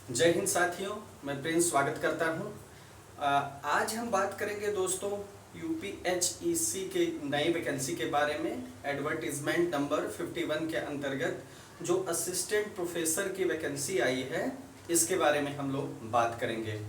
जय हिंद साथियों, मैं प्रिंस स्वागत करता हूं। आज हम बात करेंगे दोस्तों यूपीएचईसी के नई वैकेंसी के बारे में। एडवर्टीजमेंट नंबर 51 के अंतर्गत जो असिस्टेंट प्रोफेसर की वैकेंसी आई है, इसके बारे में हम लोग बात करेंगे।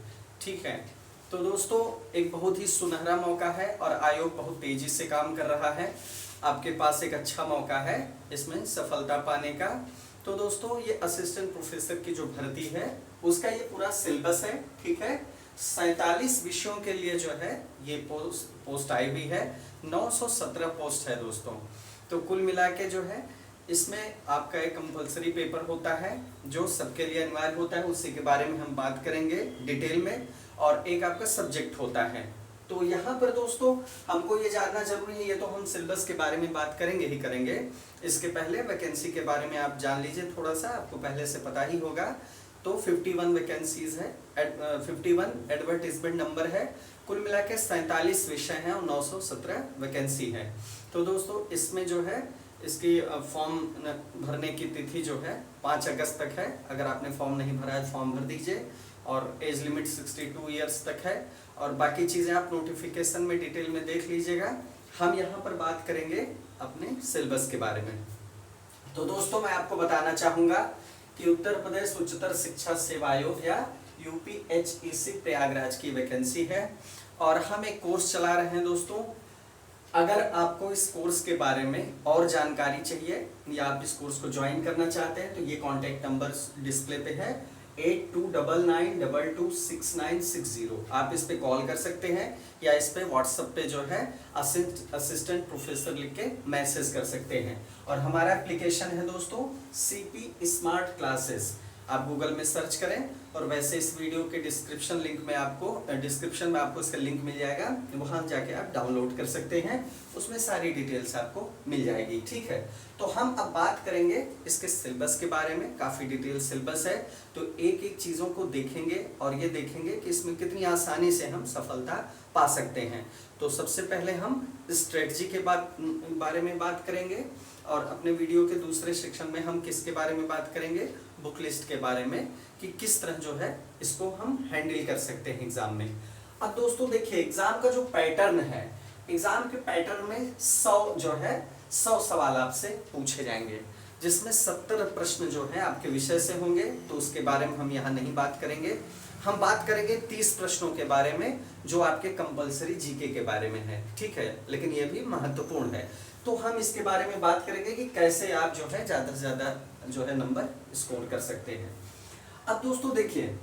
ठीक है, तो दोस्तों एक बहुत ही सुनहरा मौका है और आयोग बहुत तेजी से काम कर रहा है। आपके पास एक अच्छा मौका है इसमें सफलता पाने का। तो दोस्तों ये असिस्टेंट प्रोफेसर की जो भर्ती है उसका ये पूरा सिलेबस है। ठीक है, 47 विषयों के लिए जो है ये पोस्ट आई हुई है। 917 पोस्ट है दोस्तों। तो कुल मिला के जो है इसमें आपका एक कंपलसरी पेपर होता है जो सबके लिए अनिवार्य होता है, उसी के बारे में हम बात करेंगे डिटेल में। और एक आपका सब्जेक्ट होता है। तो यहाँ पर दोस्तों हमको ये जानना जरूरी है, ये तो हम सिलेबस के बारे में बात करेंगे ही करेंगे। इसके पहले वैकेंसी के बारे में आप जान लीजिए थोड़ा सा, आपको पहले से पता ही होगा। तो 51 वैकेंसीज है, 51 एडवर्टीजमेंट नंबर है। कुल मिला के 47 विषय हैं और 917 वैकेंसी है। तो दोस्तों इसमें जो है इसकी फॉर्म भरने की तिथि जो है 5 अगस्त तक है। अगर आपने फॉर्म नहीं भरा है फॉर्म भर दीजिए। और एज लिमिट 62 ईयर्स तक है। और बाकी चीज़ें आप नोटिफिकेशन में डिटेल में देख लीजिएगा। हम यहाँ पर बात करेंगे अपने सिलेबस के बारे में। तो दोस्तों मैं आपको बताना चाहूँगा कि उत्तर प्रदेश उच्चतर शिक्षा सेवा आयोग या यूपीएचईसी प्रयागराज की वैकेंसी है और हम एक कोर्स चला रहे हैं दोस्तों। अगर आपको इस कोर्स के बारे में और जानकारी चाहिए या आप इस कोर्स को ज्वाइन करना चाहते हैं तो ये कॉन्टैक्ट नंबर डिस्प्ले पे है 8299226960। आप इस पे कॉल कर सकते हैं या इस पे व्हाट्सएप पे जो है असिस्टेंट प्रोफेसर लिख के मैसेज कर सकते हैं। और हमारा एप्लीकेशन है दोस्तों सीपी स्मार्ट क्लासेस। आप गूगल में सर्च करें और वैसे इस वीडियो के डिस्क्रिप्शन में आपको इसका लिंक मिल जाएगा, वहां जाके आप डाउनलोड कर सकते हैं। उसमें सारी डिटेल्स आपको मिल जाएगी। ठीक है, तो हम अब बात करेंगे इसके सिलेबस के बारे में। काफ़ी डिटेल सिलेबस है, तो एक एक चीज़ों को देखेंगे और ये देखेंगे कि इसमें कितनी आसानी से हम सफलता पा सकते हैं। तो सबसे पहले हम स्ट्रेटजी के बारे में बात करेंगे और अपने वीडियो के दूसरे सेक्शन में हम किसके बारे में बात करेंगे, बुक लिस्ट के बारे में, कि किस तरह जो है इसको हम हैंडल कर सकते हैं एग्जाम में। अब दोस्तों देखिए एग्जाम का जो पैटर्न है, एग्जाम के पैटर्न में 100 सवाल आपसे पूछे जाएंगे, जिसमें 70 प्रश्न जो है आपके विषय से होंगे। तो उसके बारे में हम यहाँ नहीं बात करेंगे। हम बात करेंगे 30 प्रश्नों के बारे में जो आपके कंपलसरी जीके के बारे में है। ठीक है, लेकिन ये भी महत्वपूर्ण है। तो हम इसके बारे में बात करेंगे कि कैसे आप जो है ज़्यादा से ज़्यादा जो है नंबर स्कोर कर सकते हैं। अब दोस्तों देखिए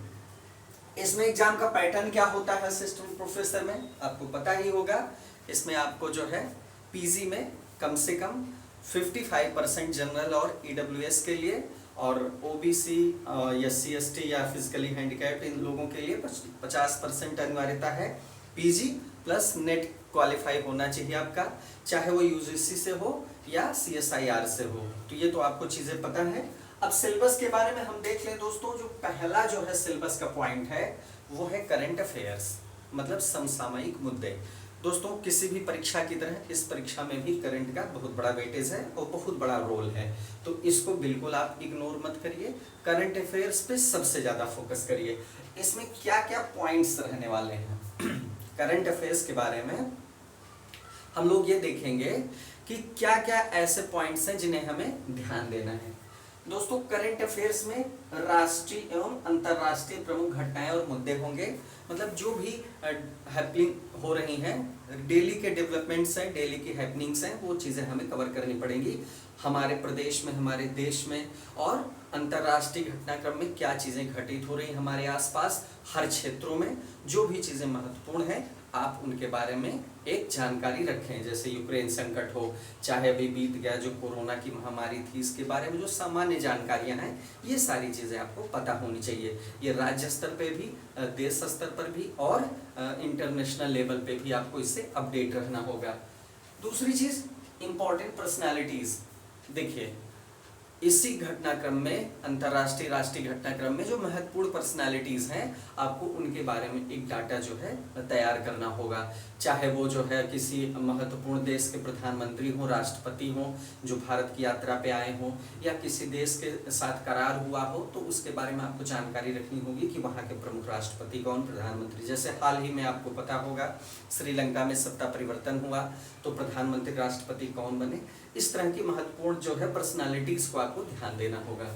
इसमें एग्जाम का पैटर्न क्या होता है असिस्टेंट प्रोफेसर में, आपको पता ही होगा। इसमें आपको जो है पीजी में कम से कम 55% जनरल और ईडब्ल्यूएस के लिए, और ओबीसी, एससी एसटी या फिजिकली हैंडीकैप्ड इन लोगों के लिए 50% अनिवार्यता है। पीजी प्लस नेट क्वालिफाई होना चाहिए आपका, चाहे वो यूजीसी से हो या सीएसआईआर से हो। तो ये तो आपको चीज़ें पता है। अब सिलेबस के बारे में हम देख लें दोस्तों। जो पहला जो है सिलेबस का पॉइंट है वो है करंट अफेयर्स, मतलब समसामयिक मुद्दे। दोस्तों किसी भी परीक्षा की तरह इस परीक्षा में भी करंट का बहुत बड़ा वेटेज है और बहुत बड़ा रोल है। तो इसको बिल्कुल आप इग्नोर मत करिए, करंट अफेयर्स पे सबसे ज़्यादा फोकस करिए। इसमें क्या क्या पॉइंट्स रहने वाले हैं करंट अफेयर्स के बारे में हम लोग ये देखेंगे कि क्या क्या ऐसे पॉइंट्स हैं जिन्हें हमें ध्यान देना है। दोस्तों करंट अफेयर्स में राष्ट्रीय एवं अंतर्राष्ट्रीय प्रमुख घटनाएं और मुद्दे होंगे, मतलब जो भी हैपनिंग हो रही हैं, डेली के डेवलपमेंट्स हैं, डेली की हैपनिंग्स हैं, वो चीज़ें हमें कवर करनी पड़ेंगी। हमारे प्रदेश में, हमारे देश में और अंतर्राष्ट्रीय घटनाक्रम में क्या चीज़ें घटित हो रही हैं हमारे आसपास, हर क्षेत्रों में जो भी चीज़ें महत्वपूर्ण हैं आप उनके बारे में एक जानकारी रखें। जैसे यूक्रेन संकट हो, चाहे अभी बीत गया जो कोरोना की महामारी थी, इसके बारे में जो सामान्य जानकारियां हैं, ये सारी चीज़ें आपको पता होनी चाहिए। ये राज्य स्तर पे भी, देश स्तर पर भी और इंटरनेशनल लेवल पे भी आपको इससे अपडेट रहना होगा। दूसरी चीज़ इम्पॉर्टेंट पर्सनैलिटीज़। देखिए इसी घटनाक्रम में, अंतर्राष्ट्रीय राष्ट्रीय घटनाक्रम में जो महत्वपूर्ण पर्सनालिटीज हैं, आपको उनके बारे में एक डाटा जो है तैयार करना होगा। चाहे वो जो है किसी महत्वपूर्ण देश के प्रधानमंत्री हो, राष्ट्रपति हो, जो भारत की यात्रा पे आए हो, या किसी देश के साथ करार हुआ हो, तो उसके बारे में आपको जानकारी रखनी होगी कि वहाँ के प्रमुख राष्ट्रपति कौन, प्रधानमंत्री। जैसे हाल ही में आपको पता होगा श्रीलंका में सत्ता परिवर्तन हुआ, तो प्रधानमंत्री राष्ट्रपति कौन बने। इस तरह की महत्वपूर्ण जो है पर्सनालिटीज को आपको ध्यान देना होगा।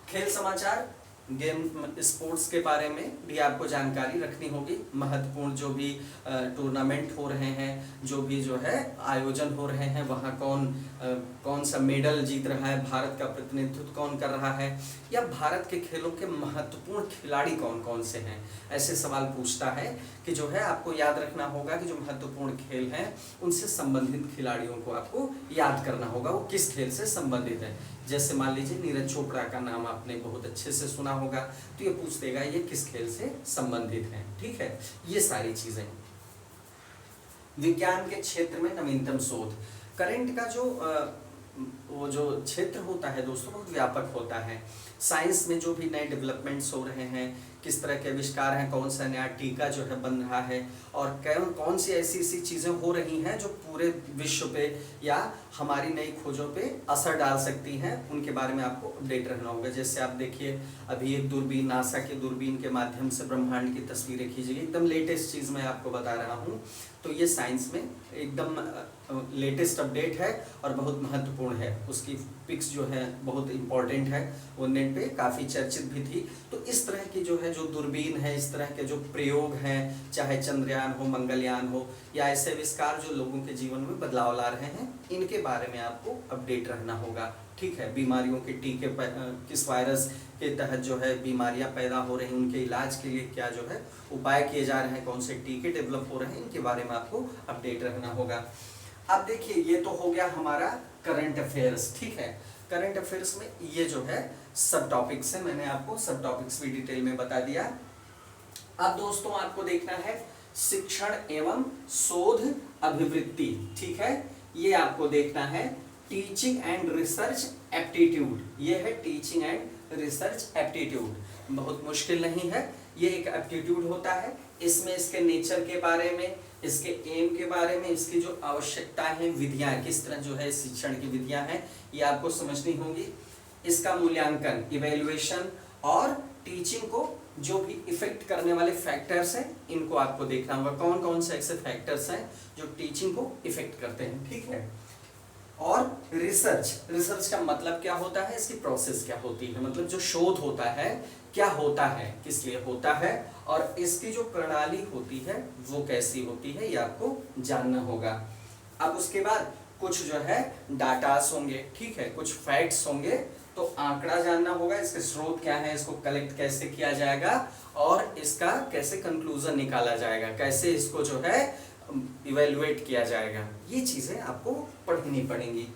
खेल समाचार, गेम स्पोर्ट्स के बारे में भी आपको जानकारी रखनी होगी। महत्वपूर्ण जो भी टूर्नामेंट हो रहे हैं, जो भी जो है आयोजन हो रहे हैं, वहाँ कौन सा मेडल जीत रहा है, भारत का प्रतिनिधित्व कौन कर रहा है, या भारत के खेलों के महत्वपूर्ण खिलाड़ी कौन कौन से हैं, ऐसे सवाल पूछता है कि जो है आपको याद रखना होगा कि जो महत्वपूर्ण खेल हैं उनसे संबंधित खिलाड़ियों को आपको याद करना होगा, वो किस खेल से संबंधित है। जैसे मान लीजिए नीरज चोपड़ा का नाम आपने बहुत अच्छे से सुना होगा, तो ये पूछ देगा ये किस खेल से संबंधित है। ठीक है, ये सारी चीजें। विज्ञान के क्षेत्र में नवीनतम शोध, करंट का वो जो क्षेत्र होता है दोस्तों बहुत व्यापक होता है। साइंस में जो भी नए डेवलपमेंट्स हो रहे हैं, किस तरह के आविष्कार हैं, कौन सा नया टीका जो है बन रहा है, और कौन सी ऐसी चीज़ें हो रही हैं जो पूरे विश्व पे या हमारी नई खोजों पे असर डाल सकती हैं, उनके बारे में आपको अपडेट रहना होगा। जैसे आप देखिए अभी एक दूरबीन, नासा के दूरबीन के माध्यम से ब्रह्मांड की तस्वीरें खींची गई, एकदम लेटेस्ट चीज़ मैं आपको बता रहा हूँ। तो ये साइंस में एकदम लेटेस्ट अपडेट है और बहुत महत्वपूर्ण है। उसकी पिक्स जो है बहुत इंपॉर्टेंट है, वो नेट पे काफ़ी चर्चित भी थी। तो इस तरह की जो है जो दूरबीन है, इस तरह के जो प्रयोग हैं, चाहे चंद्रयान हो, मंगलयान हो, या ऐसे आविष्कार जो लोगों के जीवन में बदलाव ला रहे हैं, इनके बारे में आपको अपडेट रहना होगा। ठीक है, बीमारियों के टीके, किस वायरस के तहत जो है बीमारियां पैदा हो रही हैं, उनके इलाज के लिए क्या जो है उपाय किए जा रहे हैं, कौन से टीके डेवलप हो रहे हैं, इनके बारे में आपको अपडेट रहना होगा। अब देखिए ये तो हो गया हमारा करंट अफेयर्स। ठीक है, करंट अफेयर्स में ये जो है सब टॉपिक्स है, मैंने आपको सब टॉपिक्स भी डिटेल में बता दिया। अब दोस्तों आपको देखना है शिक्षण एवं शोध अभिवृत्ति। ठीक है, ये आपको देखना है टीचिंग एंड रिसर्च एप्टीट्यूड। ये है टीचिंग एंड रिसर्च एप्टीट्यूड, बहुत मुश्किल नहीं है, ये एक एप्टीट्यूड होता है। इसमें इसके नेचर के बारे में, इसके एम के बारे में, इसकी जो आवश्यकताएं हैं, विधियां किस तरह जो है शिक्षण की विधियां हैं, ये आपको समझनी होगी। इसका मूल्यांकन, इवैल्यूएशन, और टीचिंग को जो भी इफेक्ट करने वाले फैक्टर्स हैं, इनको आपको देखना होगा, कौन कौन से ऐसे फैक्टर्स हैं जो टीचिंग को इफेक्ट करते हैं। ठीक है, और रिसर्च का मतलब क्या होता है, इसकी प्रोसेस क्या होती है, मतलब जो शोध होता है क्या होता है, किस लिए होता है, और इसकी जो प्रणाली होती है वो कैसी होती है, ये आपको जानना होगा। अब उसके बाद कुछ जो है डाटास होंगे, ठीक है, कुछ फैक्ट्स होंगे, तो आंकड़ा जानना होगा, इसके स्रोत क्या है, इसको कलेक्ट कैसे किया जाएगा, और इसका कैसे कंक्लूजन निकाला जाएगा, कैसे इसको जो है इवेल्युएट किया जाएगा, ये चीजें आपको पढ़नी पड़ेंगी।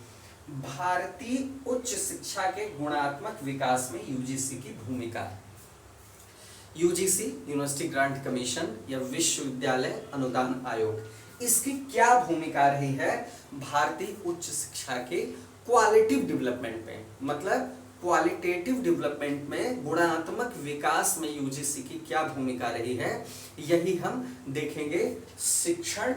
भारतीय उच्च शिक्षा के गुणात्मक विकास में यूजीसी की भूमिका। यूजीसी, यूनिवर्सिटी ग्रांट कमीशन या विश्वविद्यालय अनुदान आयोग, इसकी क्या भूमिका रही है भारतीय उच्च शिक्षा के क्वालिटिव डेवलपमेंट में, मतलब क्वालिटेटिव डेवलपमेंट में, गुणात्मक विकास में यूजीसी की क्या भूमिका रही है, यही हम देखेंगे शिक्षण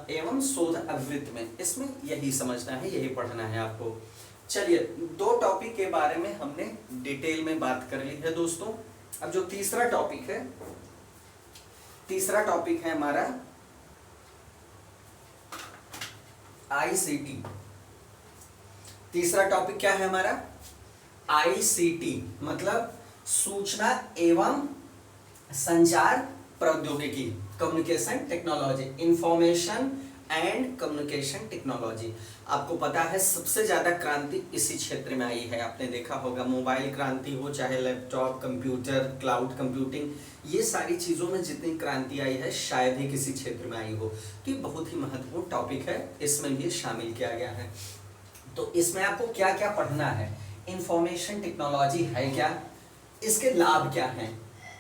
एवं शोध अभिवृत्ति में। इसमें यही समझना है, यही पढ़ना है आपको। चलिए, दो टॉपिक के बारे में हमने डिटेल में बात कर ली है दोस्तों। अब जो तीसरा टॉपिक है हमारा आईसीटी। तीसरा टॉपिक क्या है हमारा? आईसीटी, मतलब सूचना एवं संचार प्रौद्योगिकी, communication technology, information and communication technology. आपको पता है सबसे ज्यादा क्रांति इसी क्षेत्र में आई है। आपने देखा होगा मोबाइल क्रांति हो, चाहे लैपटॉप, कंप्यूटर, क्लाउड कंप्यूटिंग, ये सारी चीजों में जितनी क्रांति आई है शायद ही किसी क्षेत्र में आई हो। तो ये बहुत ही महत्वपूर्ण टॉपिक है, इसमें भी शामिल किया गया है। तो इसमें आपको क्या क्या पढ़ना है, इंफॉर्मेशन टेक्नोलॉजी है क्या, इसके लाभ क्या हैं,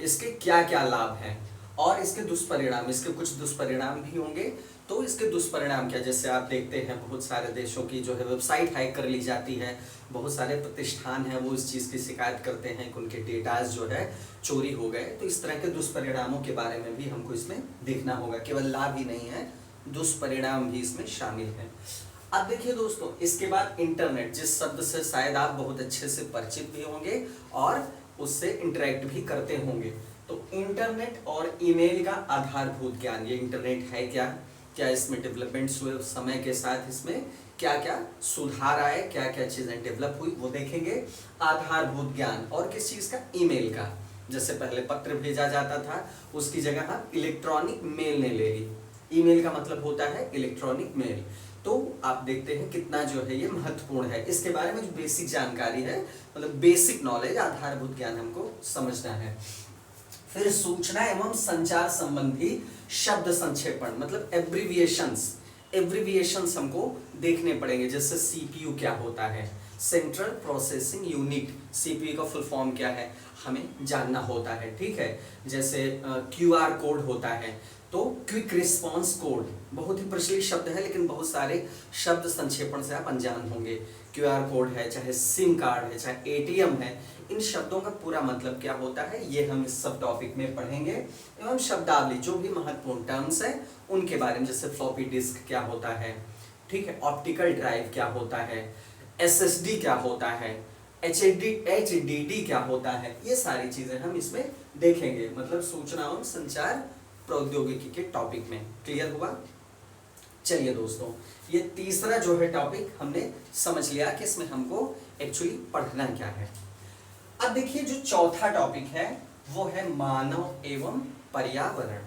इसके क्या क्या लाभ हैं, और इसके दुष्परिणाम, इसके कुछ दुष्परिणाम भी होंगे। तो इसके दुष्परिणाम क्या, जैसे आप देखते हैं बहुत सारे देशों की जो है वेबसाइट हैक कर ली जाती है, बहुत सारे प्रतिष्ठान हैं वो इस चीज़ की शिकायत करते हैं कि उनके डेटाज जो है चोरी हो गए। तो इस तरह के दुष्परिणामों के बारे में भी हमको इसमें देखना होगा, केवल लाभ ही नहीं है, दुष्परिणाम भी इसमें शामिल है। अब देखिए दोस्तों, इसके बाद इंटरनेट, जिस शब्द से शायद आप बहुत अच्छे से परिचित भी होंगे और उससे इंटरेक्ट भी करते होंगे। तो इंटरनेट और ईमेल का आधारभूत ज्ञान, ये इंटरनेट है क्या, क्या इसमें डेवलपमेंट्स हुए समय के साथ, इसमें क्या क्या सुधार आए, क्या क्या चीज़ें डेवलप हुई, वो देखेंगे। आधारभूत ज्ञान और किस चीज़ का, ईमेल का। जैसे पहले पत्र भेजा जाता था, उसकी जगह हम इलेक्ट्रॉनिक मेल ने ले ली। ईमेल का मतलब होता है इलेक्ट्रॉनिक मेल। तो आप देखते हैं कितना जो है ये महत्वपूर्ण है। इसके बारे में जो बेसिक जानकारी है, मतलब बेसिक नॉलेज, आधारभूत ज्ञान हमको समझना है। फिर सूचना एवं संचार संबंधी शब्द संक्षेपण, मतलब एब्रिविएशंस हमको देखने पड़ेंगे। जैसे सीपीयू क्या होता है, सेंट्रल प्रोसेसिंग यूनिट, सीपीयू का फुल फॉर्म क्या है हमें जानना होता है, ठीक है। जैसे क्यूआर कोड होता है, तो क्विक रिस्पांस कोड बहुत ही प्रचलित शब्द है, लेकिन बहुत सारे शब्द संक्षेपण से आप अनजान होंगे। क्यूआर कोड है, चाहे सिम कार्ड है, चाहे एटीएम है, इन शब्दों का पूरा मतलब क्या होता है ये हम इस सब टॉपिक में पढ़ेंगे। एवं शब्दावली, जो भी महत्वपूर्ण टर्म्स है उनके बारे में, जैसे फ्लॉपी डिस्क क्या होता है, ठीक है, ऑप्टिकल ड्राइव क्या होता है, एसएसडी क्या होता है, एचडीडी क्या होता है, ये सारी चीजें हम इसमें देखेंगे, मतलब सूचना एवं संचार प्रौद्योगिकी के टॉपिक में। क्लियर हुआ? चलिए दोस्तों, ये तीसरा जो है टॉपिक हमने समझ लिया कि इसमें हमको एक्चुअली पढ़ना क्या है। अब देखिए जो चौथा टॉपिक है वो है मानव एवं पर्यावरण,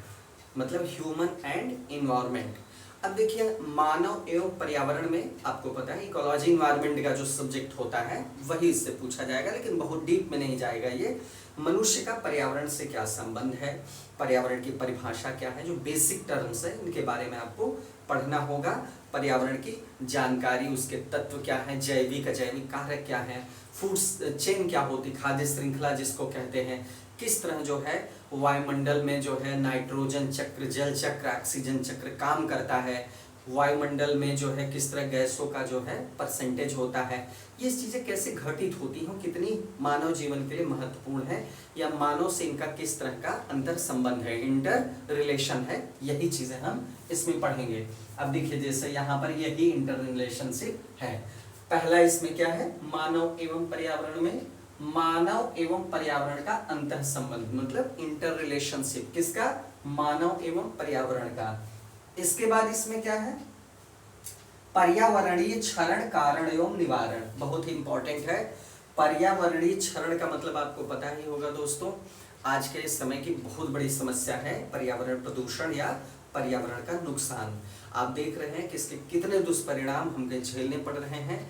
मतलब ह्यूमन एंड इन्वायरमेंट। अब देखिए मानव एवं पर्यावरण में आपको पता है इकोलॉजी इन्वायरमेंट का जो सब्जेक्ट होता है वही इससे पूछा जाएगा, लेकिन बहुत डीप में नहीं जाएगा ये। मनुष्य का पर्यावरण से क्या संबंध है, पर्यावरण की परिभाषा क्या है, जो बेसिक टर्म्स है इनके बारे में आपको पढ़ना होगा। पर्यावरण की जानकारी, उसके तत्व क्या है, जैविक अजैविक कारक क्या है, फूड चेन क्या होती, खाद्य श्रृंखला जिसको कहते हैं, किस तरह जो है वायुमंडल में जो है नाइट्रोजन चक्र, जल चक्र, ऑक्सीजन चक्र काम करता है, वायुमंडल में जो है किस तरह गैसों का जो है परसेंटेज होता है, ये चीज़ें कैसे घटित होती हैं, कितनी मानव जीवन के लिए महत्वपूर्ण है, या मानव से इनका किस तरह का अंतर संबंध है, इंटर रिलेशन है, यही चीज़ें हम इसमें पढ़ेंगे। अब देखिए जैसे यहाँ पर यही इंटर रिलेशनशिप है। पहला इसमें क्या है, मानव एवं पर्यावरण में मानव एवं पर्यावरण का अंतर संबंध, मतलब इंटर रिलेशनशिप किसका, मानव एवं पर्यावरण का। इसके बाद इसमें क्या है, पर्यावरणीय क्षरण कारण एवं निवारण, बहुत ही इंपॉर्टेंट है। पर्यावरणीय क्षरण का मतलब आपको पता ही होगा दोस्तों, आज के समय की बहुत बड़ी समस्या है पर्यावरण प्रदूषण या पर्यावरण का नुकसान। आप देख रहे हैं कि इसके कितने दुष्परिणाम हमको झेलने पड़ रहे हैं।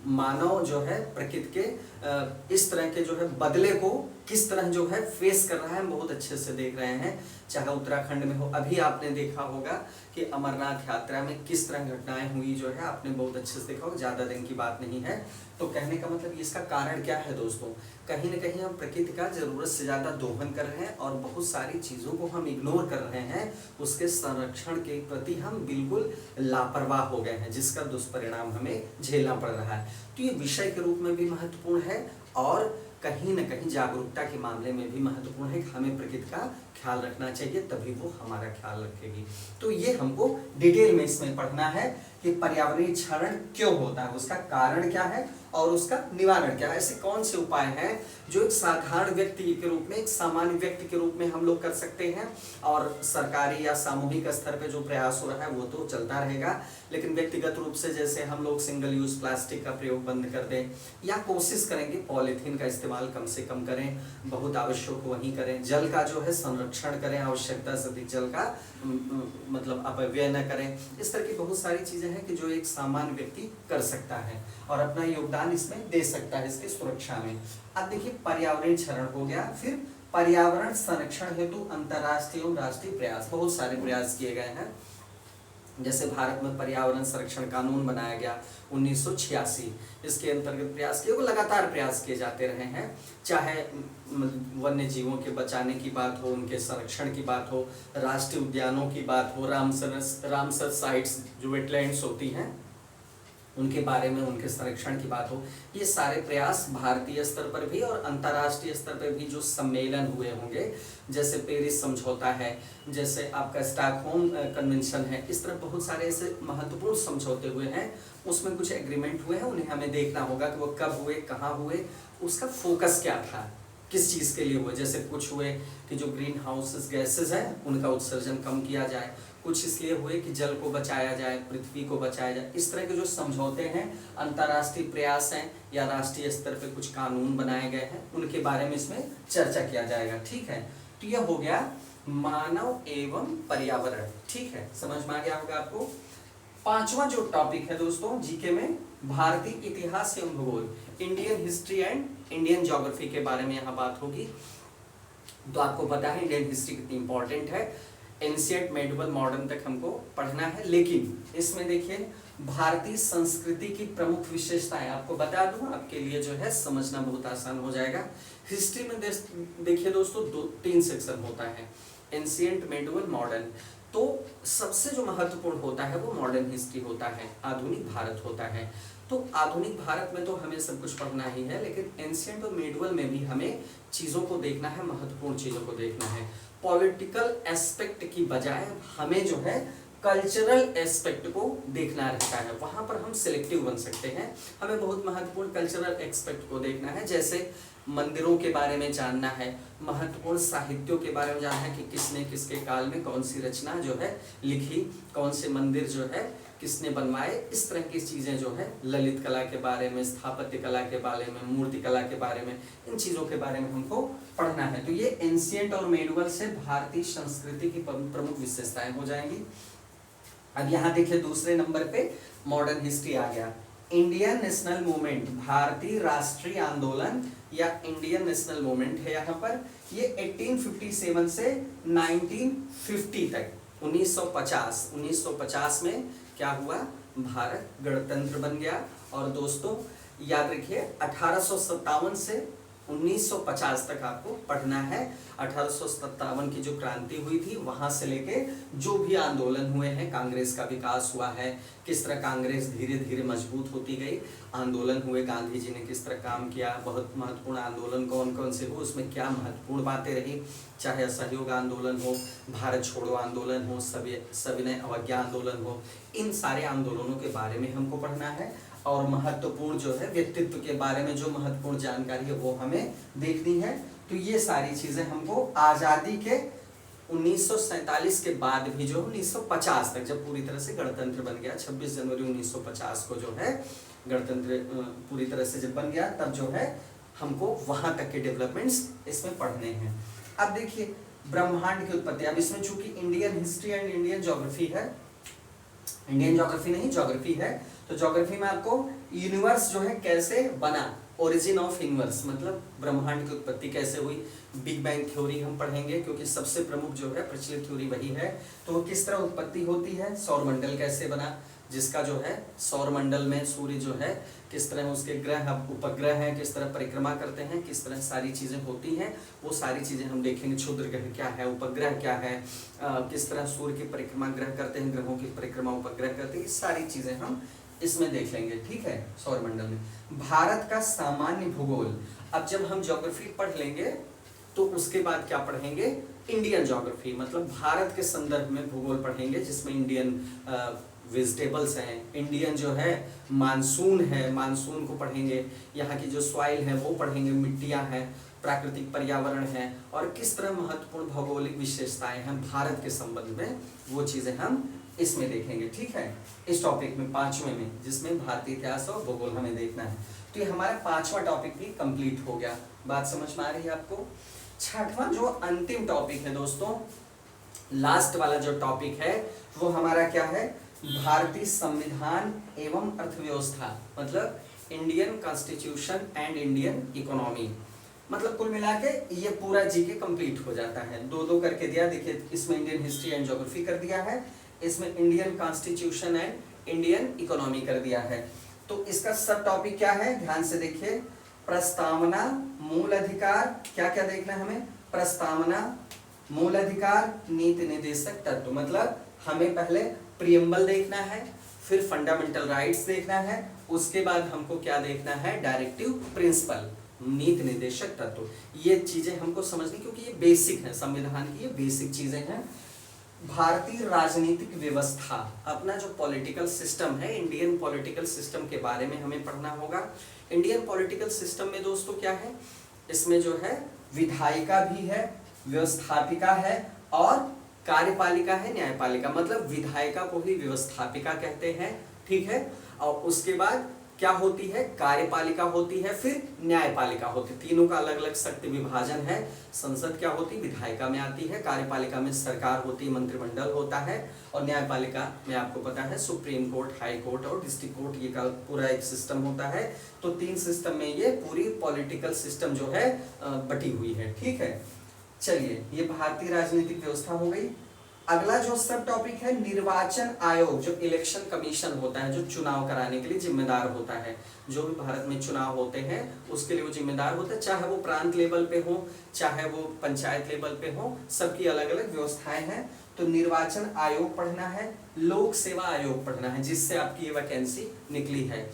मानव जो है प्रकृति के इस तरह के जो है बदले को किस तरह जो है फेस कर रहा है, हम बहुत अच्छे से देख रहे हैं। चाहे उत्तराखंड में हो, अभी आपने देखा होगा कि अमरनाथ यात्रा में किस तरह घटनाएं हुई, जो है आपने बहुत अच्छे से देखा होगा, ज़्यादा दिन की बात नहीं है। तो कहने का मतलब इसका कारण क्या है दोस्तों, कहीं ना कहीं हम प्रकृति का ज़रूरत से ज़्यादा दोहन कर रहे हैं और बहुत सारी चीज़ों को हम इग्नोर कर रहे हैं, उसके संरक्षण के प्रति हम बिल्कुल लापरवाह हो गए हैं, जिसका दुष्परिणाम हमें झेलना पड़ रहा है। तो ये विषय के रूप में भी महत्वपूर्ण है और कहीं न कहीं जागरूकता के मामले में भी महत्वपूर्ण है कि हमें प्रकृति का ख्याल रखना चाहिए, तभी वो हमारा ख्याल रखेगी। तो ये हमको डिटेल में इसमें पढ़ना है कि पर्यावरणीय क्षरण क्यों होता है, उसका कारण क्या है और उसका निवारण क्या है। ऐसे कौन से उपाय हैं जो एक साधारण व्यक्ति के रूप में, एक सामान्य व्यक्ति के रूप में हम लोग कर सकते हैं, और सरकारी या सामूहिक स्तर पे जो प्रयास हो रहा है वो तो चलता रहेगा, लेकिन व्यक्तिगत रूप से जैसे हम लोग सिंगल यूज प्लास्टिक का प्रयोग बंद कर दें, या कोशिश करेंगे पॉलीथीन का इस्तेमाल कम से कम करें, बहुत आवश्यक हो वहीं करें, जल का जो है संरक्षण करें, आवश्यकता से अधिक जल का मतलब अपव्यय न करें। इस तरह की बहुत सारी चीजें हैं कि जो एक सामान्य व्यक्ति कर सकता है और अपना योगदान इसमें दे सकता है इसकी सुरक्षा में। अब देखिए पर्यावरणीय क्षरण हो गया, फिर पर्यावरण संरक्षण हेतु अंतर्राष्ट्रीय एवं राष्ट्रीय प्रयास, बहुत सारे प्रयास किए गए हैं। जैसे भारत में पर्यावरण संरक्षण कानून बनाया गया 1986, इसके अंतर्गत प्रयास किए, वो लगातार प्रयास किए जाते रहे हैं, चाहे वन्य जीवों के बचाने की बात हो, उनके संरक्षण की बात हो, राष्ट्रीय उद्यानों की बात हो, रामसर साइट्स जो वेटलैंड्स होती हैं उनके बारे में, उनके संरक्षण की बात हो। ये सारे प्रयास भारतीय स्तर पर भी और अंतर्राष्ट्रीय स्तर पर भी जो सम्मेलन हुए होंगे, जैसे पेरिस समझौता है, जैसे आपका स्टॉकहोम कन्वेंशन है, इस तरह बहुत सारे ऐसे महत्वपूर्ण समझौते हुए हैं, उसमें कुछ एग्रीमेंट हुए हैं, उन्हें हमें देखना होगा कि वो कब हुए, कहाँ हुए, उसका फोकस क्या था, किस चीज़ के लिए हुए। जैसे कुछ हुए कि जो ग्रीन हाउस गैसेज हैं उनका उत्सर्जन कम किया जाए, कुछ इसलिए हुए कि जल को बचाया जाए, पृथ्वी को बचाया जाए। इस तरह के जो समझौते हैं, अंतर्राष्ट्रीय प्रयास हैं या राष्ट्रीय स्तर पे कुछ कानून बनाए गए हैं, उनके बारे में इसमें चर्चा किया जाएगा। ठीक है, तो यह हो गया मानव एवं पर्यावरण। ठीक है, समझ में आ गया होगा आपको। पांचवा जो टॉपिक है दोस्तों जीके में, भारतीय इतिहास एवं भूगोल, Indian history and Indian geography के बारे में यहाँ बात होगी। तो आपको पता है इंडियन हिस्ट्री कितनी इंपॉर्टेंट है, एंशिएंट, मेडिवल, मॉडर्न तक हमको पढ़ना है। लेकिन इसमें देखिए भारतीय संस्कृति की प्रमुख विशेषताएं आपको बता दूं, आपके लिए जो है समझना बहुत आसान हो जाएगा। हिस्ट्री में देखिए दोस्तों 3 सेक्शन होता है, एंशिएंट, मेडिवल, मॉडर्न। तो सबसे जो महत्वपूर्ण होता है वो मॉडर्न हिस्ट्री होता है, आधुनिक भारत होता है। तो आधुनिक भारत में तो हमें सब कुछ पढ़ना ही है, लेकिन एंशिएंट और मेडिवल में भी हमें चीज़ों को देखना है, महत्वपूर्ण चीज़ों को देखना है। पॉलिटिकल एस्पेक्ट की बजाय हमें जो है कल्चरल एस्पेक्ट को देखना रहता है, वहाँ पर हम सिलेक्टिव बन सकते हैं। हमें बहुत महत्वपूर्ण कल्चरल एस्पेक्ट को देखना है, जैसे मंदिरों के बारे में जानना है, महत्वपूर्ण साहित्यों के बारे में जानना है कि किसने किसके काल में कौन सी रचना जो है लिखी, कौन से मंदिर जो है किसने बनवाए, इस तरह की चीज़ें जो है, ललित कला के बारे में, स्थापत्य कला के बारे में, मूर्ति कला के बारे में, इन चीज़ों के बारे में हमको पढ़ना है। तो ये एंशिएंट और मेडिवल से भारतीय संस्कृति की प्रमुख विशेषताएं हो जाएंगी। अब यहाँ देखिए दूसरे नंबर पे मॉडर्न हिस्ट्री आ गया। इंडियन नेशनल मूवमेंट, भारतीय राष्ट्रीय आंदोलन या इंडियन नेशनल मूवमेंट है यहाँ पर। ये 1857 से 1950 तक, 1950 में क्या हुआ, भारत गणतंत्र बन गया। और दोस्तों याद रखिए 1857 से 1950 तक आपको पढ़ना है। 1857 की जो क्रांति हुई थी वहां से लेके जो भी आंदोलन हुए हैं, कांग्रेस का विकास हुआ है, किस तरह कांग्रेस धीरे धीरे मजबूत होती गई, आंदोलन हुए, गांधी जी ने किस तरह काम किया, बहुत महत्वपूर्ण आंदोलन कौन कौन से हुए, उसमें क्या महत्वपूर्ण बातें रही, चाहे असहयोग आंदोलन हो, भारत छोड़ो आंदोलन हो, सविनय अवज्ञा आंदोलन हो, इन सारे आंदोलनों के बारे में हमको पढ़ना है। और महत्वपूर्ण जो है व्यक्तित्व के बारे में जो महत्वपूर्ण जानकारी है वो हमें देखनी है। तो ये सारी चीजें हमको आजादी के 1947 के बाद भी जो 1950 तक, जब पूरी तरह से गणतंत्र बन गया, 26 जनवरी 1950 को जो है गणतंत्र पूरी तरह से जब बन गया, तब जो है हमको वहां तक के डेवलपमेंट्स इसमें पढ़ने हैं। अब देखिए ब्रह्मांड की उत्पत्ति, अब इसमें चूंकि Indian history and Indian geography है, इंडियन ज्योग्राफी नहीं ज्योग्राफी है, तो ज्योग्राफी में आपको यूनिवर्स जो है कैसे बना, ओरिजिन ऑफ यूनिवर्स, मतलब ब्रह्मांड की उत्पत्ति कैसे हुई, बिग बैंग थ्योरी हम पढ़ेंगे क्योंकि सबसे प्रमुख जो है प्रचलित थ्योरी वही है। तो वो किस तरह उत्पत्ति होती है, सौरमंडल कैसे बना, जिसका जो है सौरमंडल में सूर्य जो है किस तरह उसके ग्रह उपग्रह हैं किस तरह परिक्रमा करते हैं, किस तरह सारी चीज़ें होती हैं, वो सारी चीज़ें हम देखेंगे। क्षुद्र ग्रह क्या है, उपग्रह क्या है, किस तरह सूर्य की परिक्रमा ग्रह करते हैं, ग्रहों की परिक्रमा उपग्रह करते हैं, ये सारी चीज़ें हम इसमें देख लेंगे। ठीक है, सौरमंडल में भारत का सामान्य भूगोल। अब जब हम ज्योग्राफी पढ़ लेंगे तो उसके बाद क्या पढ़ेंगे, इंडियन ज्योग्राफी, मतलब भारत के संदर्भ में भूगोल पढ़ेंगे, जिसमें इंडियन वेजिटेबल्स हैं, इंडियन जो है मानसून है, मानसून को पढ़ेंगे, यहाँ की जो सॉइल है वो पढ़ेंगे, मिट्टियाँ हैं, प्राकृतिक पर्यावरण है, और किस तरह महत्वपूर्ण भौगोलिक विशेषताएं हैं भारत के संबंध में, वो चीज़ें हम इसमें देखेंगे। ठीक है, इस टॉपिक में पांचवें में, जिसमें भारतीय इतिहास और भूगोल हमें देखना है। तो ये हमारा पांचवा टॉपिक भी कंप्लीट हो गया। बात समझ में आ रही है आपको। छठवां जो अंतिम टॉपिक है दोस्तों, लास्ट वाला जो टॉपिक है वो हमारा क्या है, भारतीय संविधान एवं अर्थव्यवस्था, मतलब Indian constitution and Indian economy. मतलब कुल मिला के ये पूरा जीके कंप्लीट हो जाता है। 2-2 करके दिया, देखिए इसमें इंडियन हिस्ट्री एंड ज्योग्राफी कर दिया है, इसमें Indian constitution and Indian economy कर दिया है। तो इसका सब टॉपिक क्या है, ध्यान से देखिए, प्रस्तावना, मूल अधिकार, क्या क्या देखना है हमें, प्रस्तावना, मूल अधिकार, नीति निर्देशक तत्व। मतलब हमें पहले प्रियम्बल देखना है, फिर फंडामेंटल राइट्स देखना है, उसके बाद हमको क्या देखना है, डायरेक्टिव प्रिंसिपल, नीति निर्देशक तत्व। ये चीजें हमको समझनी, क्योंकि ये बेसिक है संविधान की, ये बेसिक चीजें हैं। भारतीय राजनीतिक व्यवस्था, अपना जो पॉलिटिकल सिस्टम है, इंडियन पॉलिटिकल सिस्टम के बारे में हमें पढ़ना होगा। इंडियन पॉलिटिकल सिस्टम में दोस्तों क्या है, इसमें जो है विधायिका भी है, व्यवस्थापिका है और कार्यपालिका है, न्यायपालिका। मतलब विधायिका को ही व्यवस्थापिका कहते हैं, ठीक है। और उसके बाद क्या होती है, कार्यपालिका होती है, फिर न्यायपालिका होती है। तीनों का अलग अलग शक्ति विभाजन है। संसद क्या होती है, विधायिका में आती है, कार्यपालिका में सरकार होती है, मंत्रिमंडल होता है, और न्यायपालिका में आपको पता है सुप्रीम कोर्ट, हाई कोर्ट और डिस्ट्रिक्ट कोर्ट, ये का पूरा एक सिस्टम होता है। तो 3 सिस्टम में ये पूरी पॉलिटिकल सिस्टम जो है बटी हुई है, ठीक है। चलिए, ये भारतीय राजनीतिक व्यवस्था हो गई। अगला जो सब टॉपिक है, निर्वाचन आयोग, जो इलेक्शन कमीशन होता है, जो चुनाव कराने के लिए जिम्मेदार होता है। जो भी भारत में चुनाव होते हैं उसके लिए वो जिम्मेदार होता है, चाहे वो प्रांत लेवल पे हो, चाहे वो पंचायत लेवल पे हो, सबकी अलग अलग व्यवस्थाएं हैं। तो निर्वाचन आयोग पढ़ना है, लोक सेवा आयोग पढ़ना है, जिससे आपकी ये वैकेंसी निकली है।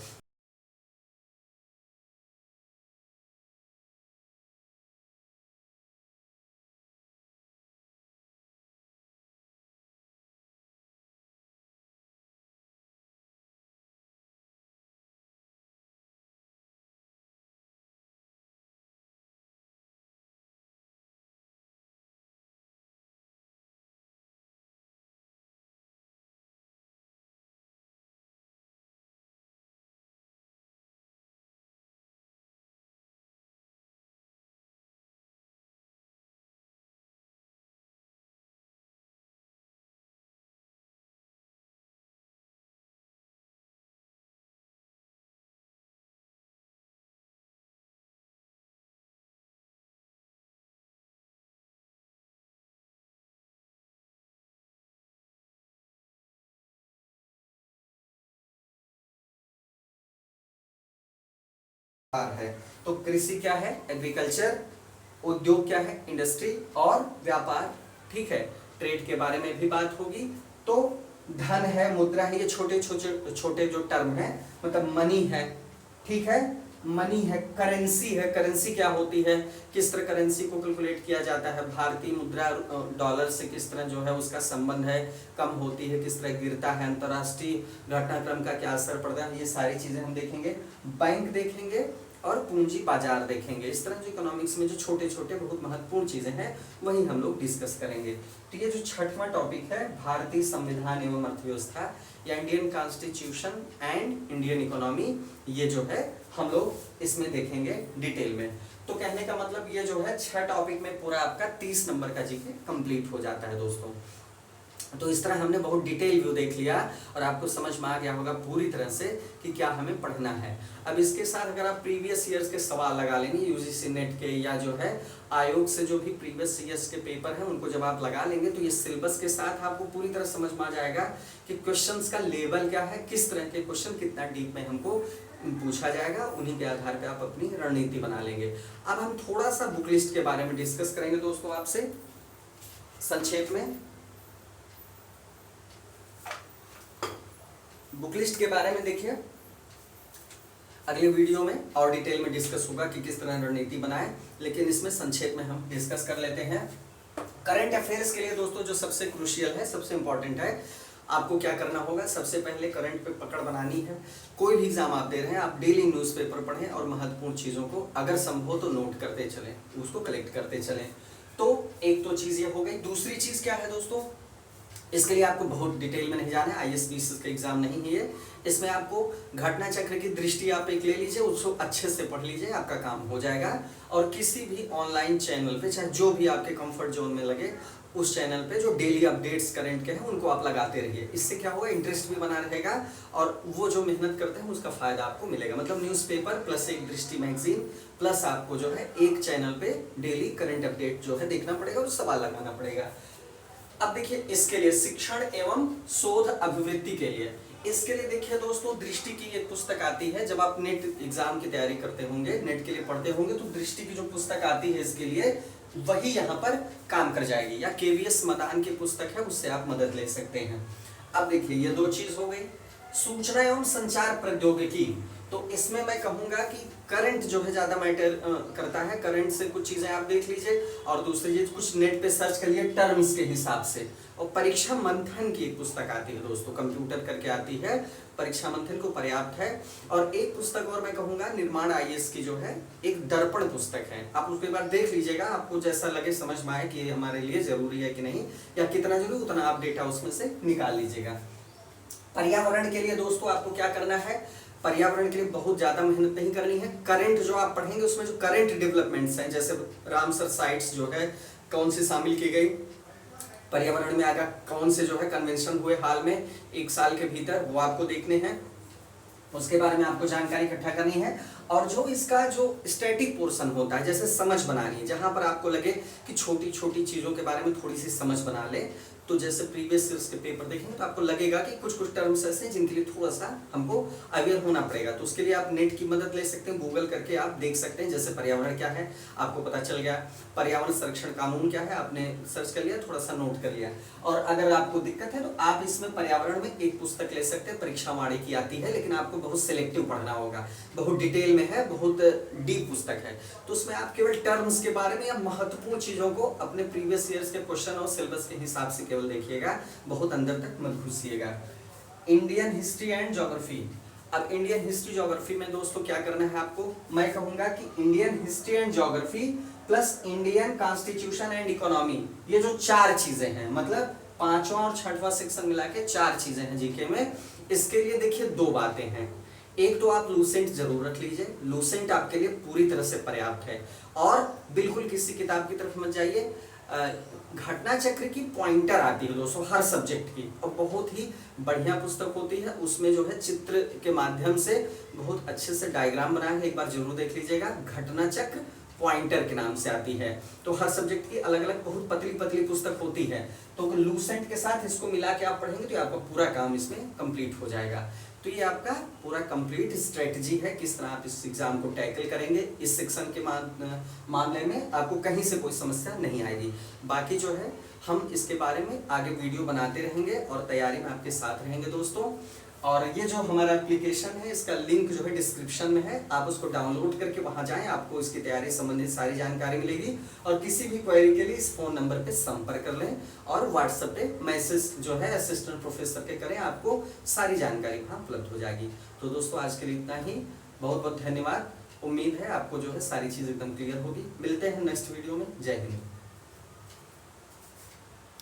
है तो कृषि क्या है, एग्रीकल्चर, उद्योग क्या है, इंडस्ट्री और व्यापार, ठीक है। ट्रेड के बारे में भी बात होगी। तो धन है, मुद्रा है, ये छोटे छोटे छोटे जो टर्म है, मतलब मनी है, ठीक है, मनी है, करेंसी है। करेंसी क्या होती है, किस तरह करेंसी को कैलकुलेट किया जाता है, भारतीय मुद्रा डॉलर से किस तरह जो है उसका संबंध है, कम होती है, किस तरह गिरता है, अंतरराष्ट्रीय घटनाक्रम का क्या असर पड़ता है, ये सारी चीजें हम देखेंगे। बैंक देखेंगे और पूंजी बाजार देखेंगे। इस तरह जो इकोनॉमिक्स में जो छोटे छोटे बहुत महत्वपूर्ण चीजें हैं वही हम लोग डिस्कस करेंगे। तो ये जो छठवां टॉपिक है, भारतीय संविधान एवं अर्थव्यवस्था या Indian constitution and Indian economy, ये जो है हम लोग इसमें देखेंगे डिटेल में। तो कहने का मतलब ये जो है 6 टॉपिक में पूरा आपका 30 नंबर का जीके कंप्लीट हो जाता है दोस्तों। तो इस तरह हमने बहुत डिटेल व्यू देख लिया और आपको समझ में आ गया होगा पूरी तरह से कि क्या हमें पढ़ना है। अब इसके साथ अगर आप प्रीवियस ईयर्स के सवाल लगा लेंगे, यूजीसी नेट के या जो है आयोग से जो भी प्रीवियस ईयर्स के पेपर हैं उनको जब आप लगा लेंगे तो ये सिलेबस के साथ आपको पूरी तरह समझ में आ जाएगा कि क्वेश्चंस का लेवल क्या है, किस तरह के क्वेश्चन कितना डीप में हमको पूछा जाएगा, उन्हीं के आधार पे आप अपनी रणनीति बना लेंगे। अब हम थोड़ा सा बुक लिस्ट के बारे में डिस्कस करेंगे दोस्तों आपसे संक्षेप में। बुक लिस्ट के बारे में देखिए अगले वीडियो में और डिटेल में डिस्कस होगा कि किस तरह रणनीति बनाएं, लेकिन इसमें संक्षेप में हम डिस्कस कर लेते हैं। करंट अफेयर्स के लिए दोस्तों जो सबसे क्रूशियल है, सबसे इंपॉर्टेंट है, आपको क्या करना होगा, सबसे पहले करंट पे पकड़ बनानी है। कोई भी एग्जाम आप दे रहे हैं, आप डेली न्यूज़पेपर पढ़ें और महत्वपूर्ण चीज़ों को अगर संभव तो नोट करते चलें, उसको कलेक्ट करते चलें। तो एक तो चीज़ ये हो गई। दूसरी चीज़ क्या है दोस्तों, इसके लिए आपको बहुत डिटेल में नहीं जाना है, ISBC का एग्जाम नहीं है ये। इसमें आपको घटना चक्र की दृष्टि आप एक ले लीजिए, उसको अच्छे से पढ़ लीजिए, आपका काम हो जाएगा। और किसी भी ऑनलाइन चैनल पे, चाहे जो भी आपके कंफर्ट जोन में लगे, उस चैनल पे जो डेली अपडेट्स करंट के हैं उनको आप लगाते रहिए। इससे क्या होगा, इंटरेस्ट भी बना रहेगा और वो जो मेहनत करते हैं उसका फायदा आपको मिलेगा। मतलब न्यूज़पेपर प्लस एक दृष्टि मैगजीन प्लस आपको जो है एक चैनल पे डेली करंट अपडेट जो है देखना पड़ेगा और सवाल लगाना पड़ेगा। अब देखिए इसके लिए शिक्षण एवं शोध अभिवृद्धि के लिए, इसके लिए देखिए दोस्तों दृष्टि की एक पुस्तक आती है। जब आप नेट एग्जाम की तैयारी करते होंगे, नेट के लिए पढ़ते होंगे, तो दृष्टि की जो पुस्तक आती है इसके लिए वही यहाँ पर काम कर जाएगी। या केवीएस मदान की पुस्तक है, उससे आप मदद ले सकते हैं। अब देखिए ये दो चीज हो गई। सूचना एवं संचार प्रौद्योगिकी, तो इसमें मैं कहूंगा कि करंट जो है ज्यादा मैटर करता है। करंट से कुछ चीजें आप देख लीजिए, और दूसरी चीज कुछ नेट पे सर्च करिए टर्म्स के हिसाब से। और परीक्षा मंथन की एक पुस्तक आती है दोस्तों, कंप्यूटर करके आती है, परीक्षा मंथन को पर्याप्त है। और एक पुस्तक और मैं कहूंगा निर्माण आईएएस की जो है एक दर्पण पुस्तक है, आप उसके बाद देख लीजिएगा, आपको जैसा लगे समझ में आए कि ये हमारे लिए जरूरी है कि नहीं, या कितना जरूरी उतना आप डेटा उसमें से निकाल लीजिएगा। पर्यावरण के लिए दोस्तों आपको क्या करना है, पर्यावरण के लिए बहुत ज्यादा मेहनत नहीं करनी है। करंट जो आप पढ़ेंगे उसमें जो करंट डेवलपमेंट्स हैं, जैसे रामसर साइट्स जो है कौन सी शामिल की गई पर्यावरण में, आगे कौन से जो है कन्वेंशन हुए हाल में 1 साल के भीतर, वो आपको देखने हैं। उसके बारे में आपको जानकारी इकट्ठा करनी है। और जो इसका जो स्टैटिक पोर्शन होता है, जैसे समझ बनानी है, जहां पर आपको लगे कि छोटी छोटी चीजों के बारे में थोड़ी सी समझ बना ले, तो जैसे प्रीवियस ईयर्स के पेपर देखेंगे तो आपको लगेगा कि कुछ कुछ टर्म्स ऐसे हैं जिनके लिए थोड़ा सा हमको अवेयर होना पड़ेगा। तो उसके लिए आप नेट की मदद ले सकते हैं, गूगल करके आप देख सकते हैं। जैसे पर्यावरण क्या है आपको पता चल गया, पर्यावरण संरक्षण कानून क्या है आपने सर्च कर लिया, थोड़ा सा नोट कर लिया। और अगर आपको दिक्कत है तो आप इसमें पर्यावरण में एक पुस्तक ले सकते हैं, परीक्षा वाणी की आती है, लेकिन आपको बहुत सिलेक्टिव पढ़ना होगा, बहुत डिटेल में है, बहुत डीप पुस्तक है। तो उसमें आप केवल टर्म्स के बारे में या महत्वपूर्ण चीजों को अपने प्रीवियस ईयर्स के क्वेश्चन और सिलेबस के हिसाब से केवल देखिएगा, बहुत अंदर तक मत घुसिएगा। इंडियन हिस्ट्री एंड ज्योग्राफी, अब इंडियन हिस्ट्री ज्योग्राफी में दोस्तों क्या करना है आपको, मैं कहूंगा कि Indian history and geography plus Indian constitution and economy, ये जो 4 चीजें हैं, मतलब 5वां और 6वां सेक्शन मिला के 4 चीजें हैं जीके में। इसके लिए देखिए 2 बातें हैं। एक तो आप लूसेंट जरूर रख लीजिए, लूसेंट आपके लिए पूरी तरह से पर्याप्त है। और बिल्कुल किसी किताब की तरफ मत जाइए, घटना चक्र की पॉइंटर आती है दोस्तों हर सब्जेक्ट की, और बहुत ही बढ़िया पुस्तक होती है। उसमें जो है चित्र के माध्यम से बहुत अच्छे से डायग्राम बनाया है, एक बार जरूर देख लीजिएगा। घटना चक्र पॉइंटर के नाम से आती है। तो हर सब्जेक्ट की अलग अलग बहुत पतली पतली पुस्तक होती है, तो लूसेंट के साथ इसको मिला के आप पढ़ेंगे तो आपका पूरा काम इसमें कंप्लीट हो जाएगा। तो ये आपका पूरा कंप्लीट स्ट्रेटजी है, किस तरह आप इस एग्जाम को टैकल करेंगे। इस सेक्शन के मामले में आपको कहीं से कोई समस्या नहीं आएगी। बाकी जो है हम इसके बारे में आगे वीडियो बनाते रहेंगे और तैयारी में आपके साथ रहेंगे दोस्तों। और ये जो हमारा एप्लीकेशन है इसका लिंक जो है डिस्क्रिप्शन में है, आप उसको डाउनलोड करके वहां जाएं, आपको इसकी तैयारी संबंधित सारी जानकारी मिलेगी। और किसी भी क्वेरी के लिए इस फोन नंबर पे संपर्क कर लें, और व्हाट्सएप पे मैसेज जो है असिस्टेंट प्रोफेसर के करें, आपको सारी जानकारी वहां उपलब्ध हो जाएगी। तो दोस्तों आज के लिए इतना ही, बहुत बहुत धन्यवाद। उम्मीद है आपको जो है सारी चीज एकदम क्लियर होगी। मिलते हैं नेक्स्ट वीडियो में। जय हिंद।